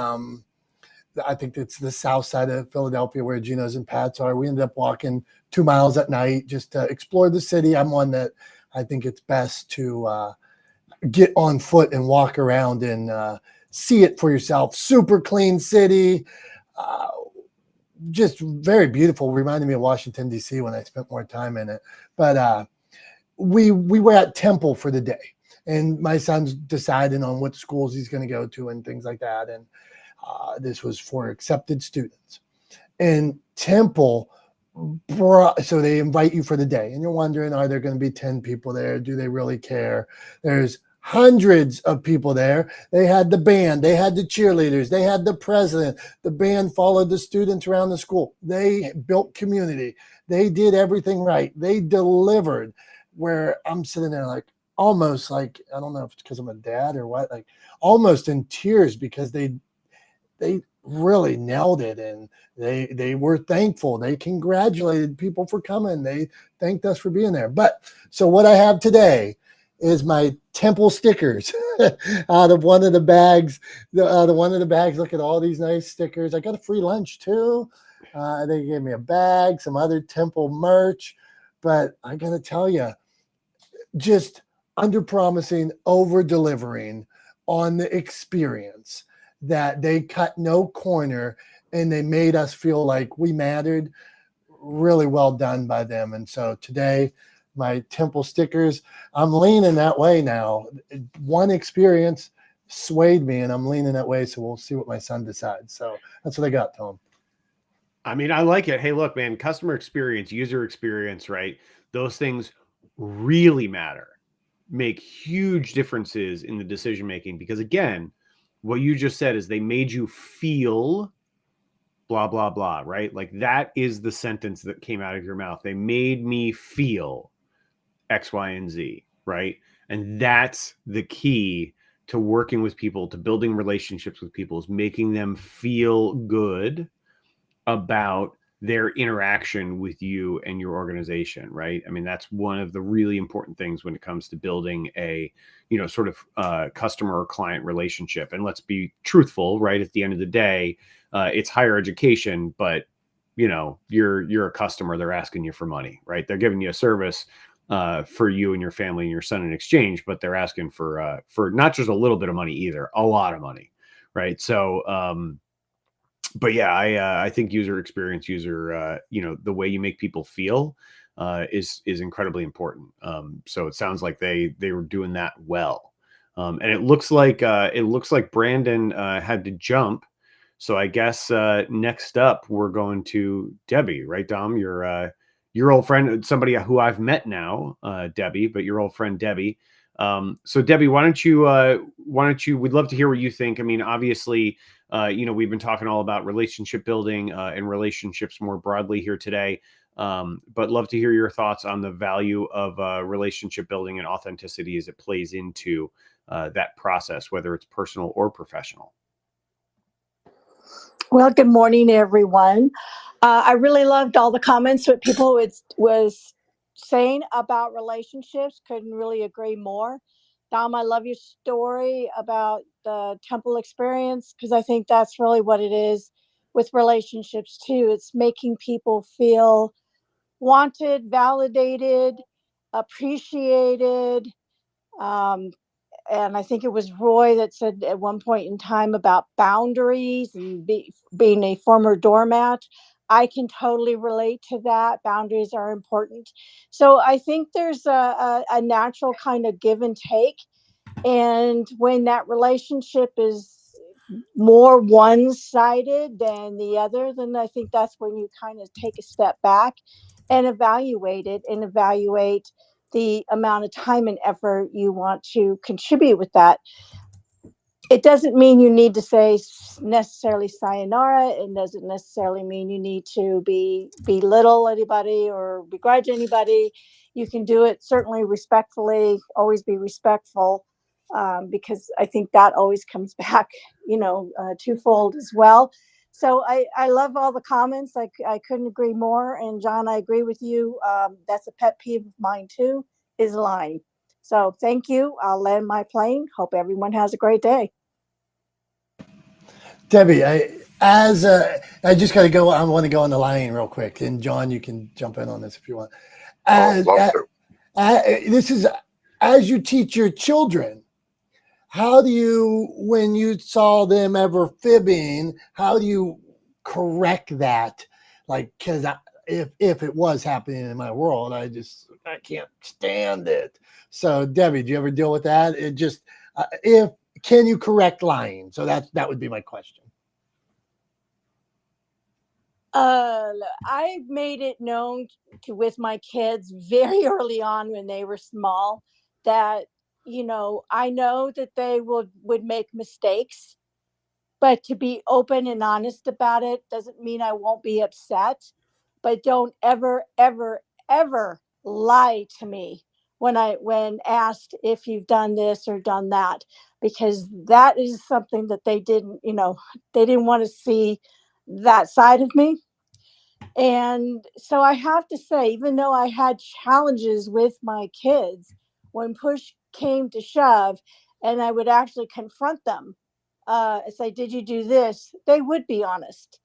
I think it's the south side of Philadelphia where Gino's and Pat's are. We ended up walking 2 miles at night just to explore the city. I'm one that I think it's best to get on foot and walk around and see it for yourself. Super clean city. Just very beautiful. Reminded me of Washington, D.C. when I spent more time in it. But we were at Temple for the day. And my son's deciding on what schools he's going to go to and things like that. And this was for accepted students. And Temple, so they invite you for the day. And you're wondering, are there going to be 10 people there? Do they really care? There's hundreds of people there. They had the band. They had the cheerleaders. They had the president. The band followed the students around the school. They built community. They did everything right. They delivered, where I'm sitting there like, almost like, I don't know if it's because I'm a dad or what, like almost in tears because they really nailed it, and they were thankful. They congratulated people for coming. They thanked us for being there. But so what I have today is my temple stickers out of one of the bags. The one of the bags. Look at all these nice stickers. I got a free lunch too. They gave me a bag, some other temple merch. But I got to tell you, just under promising, over delivering on the experience, that they cut no corner and they made us feel like we mattered. Really well done by them. And so today, my temple stickers, I'm leaning that way now. One experience swayed me and I'm leaning that way. So we'll see what my son decides. So that's what I got, Tom. I mean, I like it. Hey, look, man, customer experience, user experience, right? Those things really matter, make huge differences in the decision making, because again, what you just said is they made you feel blah, blah, blah, right? Like that is the sentence that came out of your mouth. They made me feel X, Y, and Z, right? And that's the key to working with people, to building relationships with people, is making them feel good about their interaction with you and your organization, right? I mean, that's one of the really important things when it comes to building a, sort of customer or client relationship. And let's be truthful, right? At the end of the day, it's higher education, but you're a customer. They're asking you for money, right? They're giving you a service for you and your family and your son in exchange, but they're asking for not just a little bit of money either, a lot of money, right? So, but yeah, I think user experience, the way you make people feel is incredibly important. So it sounds like they were doing that well, and it looks like Brandon had to jump. So I guess next up we're going to Debbie, right, Dom? Your old friend, somebody who I've met now, Debbie, but your old friend Debbie. So Debbie, why don't you? We'd love to hear what you think. I mean, obviously. We've been talking all about relationship building and relationships more broadly here today, but love to hear your thoughts on the value of relationship building and authenticity as it plays into that process, whether it's personal or professional. Well, good morning, everyone. I really loved all the comments that people was saying about relationships. Couldn't really agree more. Dom, I love your story about the temple experience, because I think that's really what it is with relationships too. It's making people feel wanted, validated, appreciated. And I think it was Roy that said at one point in time about boundaries and being a former doormat. I can totally relate to that. Boundaries are important. So I think there's a natural kind of give and take. And when that relationship is more one-sided than the other, then I think that's when you kind of take a step back and evaluate it, and evaluate the amount of time and effort you want to contribute with that. It doesn't mean you need to say necessarily sayonara. It doesn't necessarily mean you need to belittle anybody or begrudge anybody. You can do it certainly respectfully, always be respectful, because I think that always comes back, twofold as well. So I love all the comments. I couldn't agree more. And John, I agree with you. That's a pet peeve of mine too, is lying. So thank you. I'll land my plane. Hope everyone has a great day. Debbie, I just got to go. I want to go on the line real quick. And John, you can jump in on this if you want. This is as you teach your children. How do you, when you saw them ever fibbing, how do you correct that? Like, because if it was happening in my world, I can't stand it. So, Debbie, do you ever deal with that? It just can you correct lying? So that would be my question. I made it known with my kids very early on when they were small that, I know that they would make mistakes, but to be open and honest about it doesn't mean I won't be upset. But don't ever, ever, ever lie to me when asked if you've done this or done that, because that is something that they didn't, they didn't want to see that side of me. And so I have to say, even though I had challenges with my kids, when push came to shove and I would actually confront them, say, did you do this? They would be honest.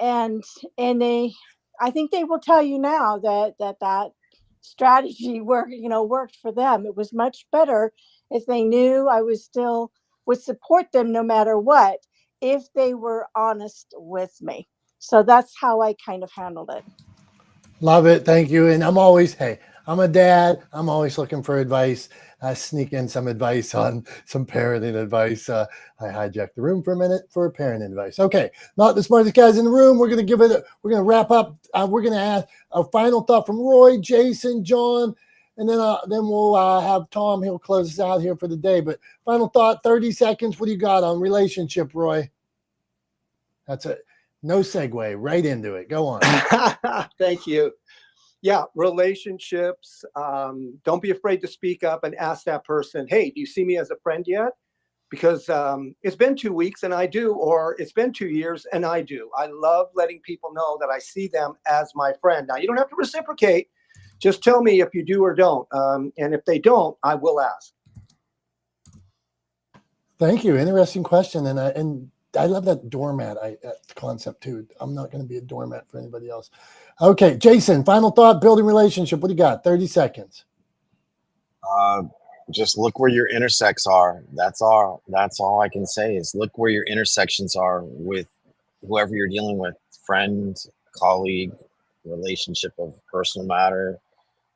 And I think they will tell you now that strategy worked for them. It was much better if they knew I was still would support them no matter what, if they were honest with me. So that's how I kind of handled it. Love it. Thank you. And I'm a dad. I'm always looking for advice. I sneak in some advice on some parenting advice. I hijacked the room for a minute for parenting advice. Okay. Not the smartest guys in the room. We're going to wrap up. We're going to ask a final thought from Roy, Jason, John, and then we'll have Tom. He'll close us out here for the day. But final thought, 30 seconds. What do you got on relationship, Roy? That's it. No segue, right into it. Go on. Thank you. Yeah, relationships. Don't be afraid to speak up and ask that person, hey, do you see me as a friend yet? Because it's been 2 weeks and I do, or it's been 2 years and I do. I love letting people know that I see them as my friend. Now, you don't have to reciprocate. Just tell me if you do or don't. And if they don't, I will ask. Thank you. Interesting question. And I love that doormat concept too. I'm not going to be a doormat for anybody else. Okay, Jason, final thought, building relationship. What do you got? 30 seconds. Just look where your intersects are. That's all I can say is look where your intersections are with whoever you're dealing with, friend, colleague, relationship of personal matter,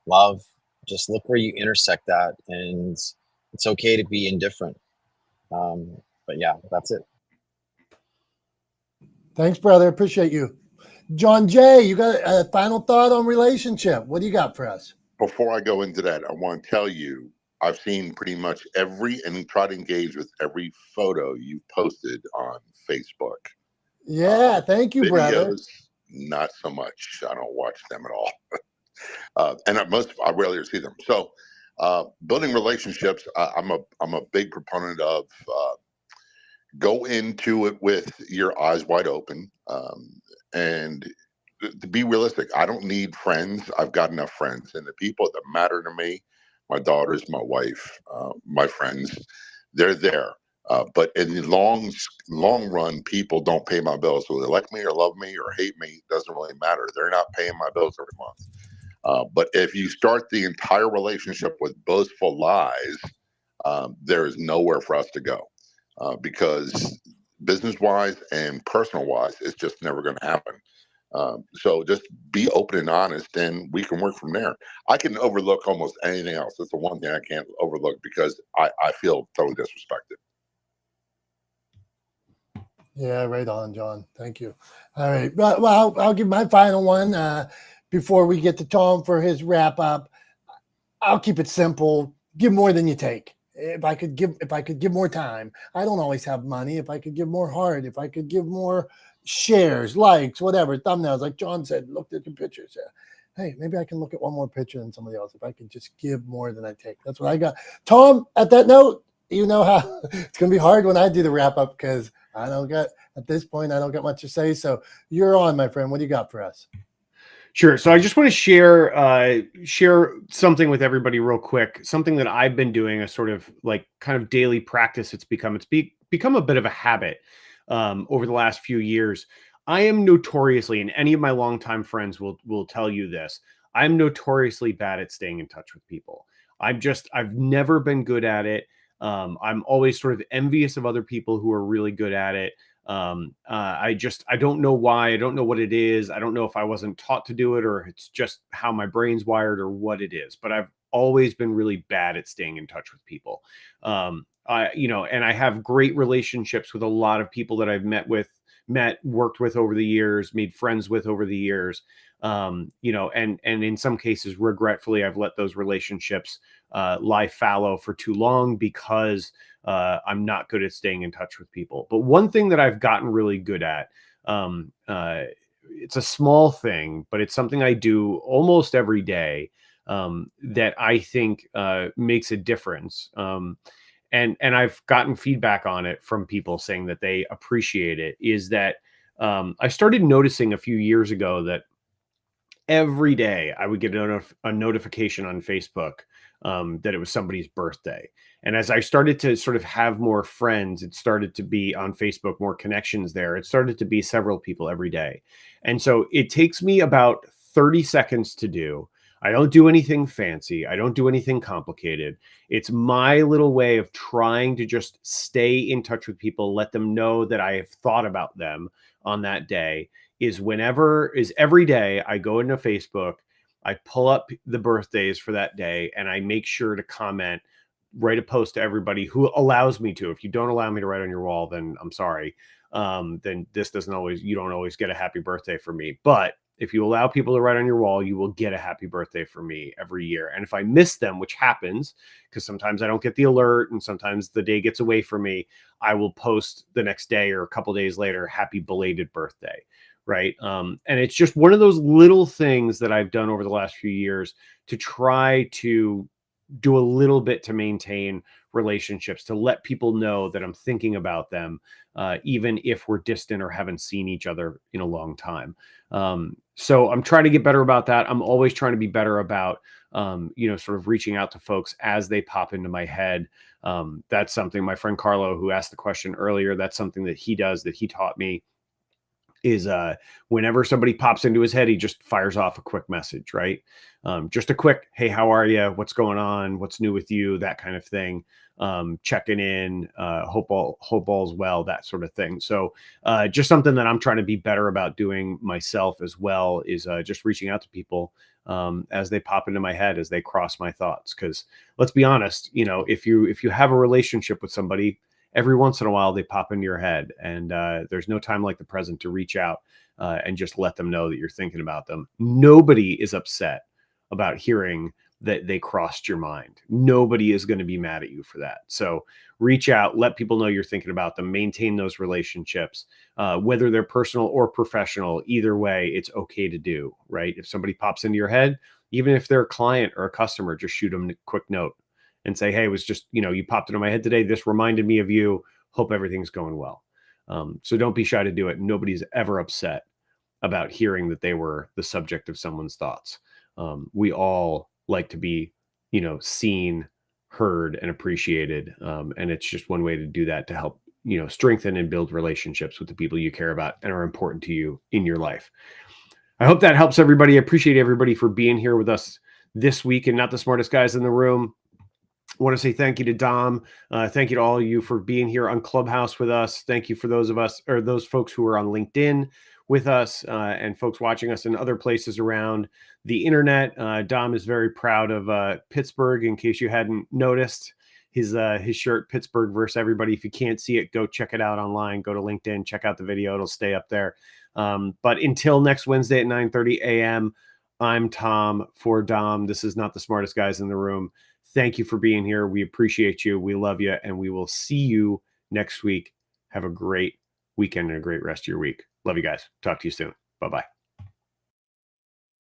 love. Just look where you intersect that, and it's okay to be indifferent. But yeah, that's it. Thanks, brother. Appreciate you. John Jay, you got a final thought on relationship. What do you got for us? Before I go into that, I want to tell you, I've seen pretty much and try to engage with every photo you've posted on Facebook. Yeah, thank you, brother. Videos, not so much. I don't watch them at all. And I rarely see them. So building relationships, I'm a big proponent of go into it with your eyes wide open, and to be realistic. I don't need friends. I've got enough friends, and the people that matter to me, my daughters, my wife, my friends, they're there. But in the long run, people don't pay my bills. So they like me or love me or hate me, doesn't really matter. They're not paying my bills every month. But if you start the entire relationship with boastful lies, there is nowhere for us to go. Because business-wise and personal-wise, it's just never going to happen. So just be open and honest, and we can work from there. I can overlook almost anything else. That's the one thing I can't overlook because I feel totally disrespected. Yeah, right on, John. Thank you. All right. Well, I'll give my final one before we get to Tom for his wrap up. I'll keep it simple. Give more than you take. If I could give more time, I don't always have money. If I could give more heart, if I could give more shares, likes, whatever, thumbnails, like John said, looked at the pictures. Yeah. Hey, maybe I can look at one more picture than somebody else. If I could just give more than I take. That's what I got. Tom, at that note, you know how it's going to be hard when I do the wrap up because at this point, I don't got much to say. So you're on, my friend. What do you got for us? Sure. So I just want to share something with everybody real quick. Something that I've been doing, a sort of like kind of daily practice. It's become a bit of a habit over the last few years. I am notoriously, and any of my longtime friends will tell you this, I'm notoriously bad at staying in touch with people. I've never been good at it. I'm always sort of envious of other people who are really good at it. I don't know why. I don't know what it is. I don't know if I wasn't taught to do it or it's just how my brain's wired or what it is, but I've always been really bad at staying in touch with people. And I have great relationships with a lot of people that I've worked with over the years, made friends with over the years. And in some cases, regretfully, I've let those relationships lie fallow for too long because I'm not good at staying in touch with people. But one thing that I've gotten really good at, it's a small thing, but it's something I do almost every day. that I think makes a difference. And I've gotten feedback on it from people saying that they appreciate it, is that I started noticing a few years ago that every day I would get a notification on Facebook that it was somebody's birthday. And as I started to sort of have more friends, it started to be on Facebook, more connections there. It started to be several people every day. And so it takes me about 30 seconds to do. I don't do anything fancy. I don't do anything complicated. It's my little way of trying to just stay in touch with people, let them know that I have thought about them on that day. Is every day I go into Facebook, I pull up the birthdays for that day, and I make sure to comment, write a post to everybody who allows me to. If you don't allow me to write on your wall, then I'm sorry. Then you don't always get a happy birthday from me. But if you allow people to write on your wall, you will get a happy birthday from me every year. And if I miss them, which happens because sometimes I don't get the alert and sometimes the day gets away from me, I will post the next day or a couple days later, happy belated birthday. Right. And it's just one of those little things that I've done over the last few years to try to do a little bit to maintain relationships, to let people know that I'm thinking about them, even if we're distant or haven't seen each other in a long time. So I'm trying to get better about that. I'm always trying to be better about, sort of reaching out to folks as they pop into my head. That's something my friend Carlo, who asked the question earlier, that's something that he does, that he taught me, is whenever somebody pops into his head, he just fires off a quick message, right? Just a quick, hey, how are you? What's going on? What's new with you? That kind of thing. Checking in, hope all's well, that sort of thing. So just something that I'm trying to be better about doing myself as well is just reaching out to people as they pop into my head, as they cross my thoughts. Because let's be honest, if you have a relationship with somebody, every once in a while they pop into your head, and there's no time like the present to reach out and just let them know that you're thinking about them. Nobody is upset about hearing that they crossed your mind. Nobody is going to be mad at you for that. So reach out, let people know you're thinking about them, maintain those relationships, whether they're personal or professional. Either way, it's okay to do, right? If somebody pops into your head, even if they're a client or a customer, just shoot them a quick note and say, hey, it was just, you popped into my head today. This reminded me of you. Hope everything's going well. So don't be shy to do it. Nobody's ever upset about hearing that they were the subject of someone's thoughts. We all like to be, seen, heard, and appreciated. And it's just one way to do that, to help, strengthen and build relationships with the people you care about and are important to you in your life. I hope that helps everybody. I appreciate everybody for being here with us this week and Not the Smartest Guys in the Room. I want to say thank you to Dom. Thank you to all of you for being here on Clubhouse with us. Thank you for those folks who are on LinkedIn with us and folks watching us in other places around the internet. Dom is very proud of Pittsburgh. In case you hadn't noticed, his shirt, Pittsburgh versus everybody. If you can't see it, go check it out online. Go to LinkedIn, check out the video. It'll stay up there. But until next Wednesday at 9:30 a.m., I'm Tom for Dom. This is Not the Smartest Guys in the Room. Thank you for being here. We appreciate you. We love you. And we will see you next week. Have a great weekend and a great rest of your week. Love you guys. Talk to you soon. Bye-bye.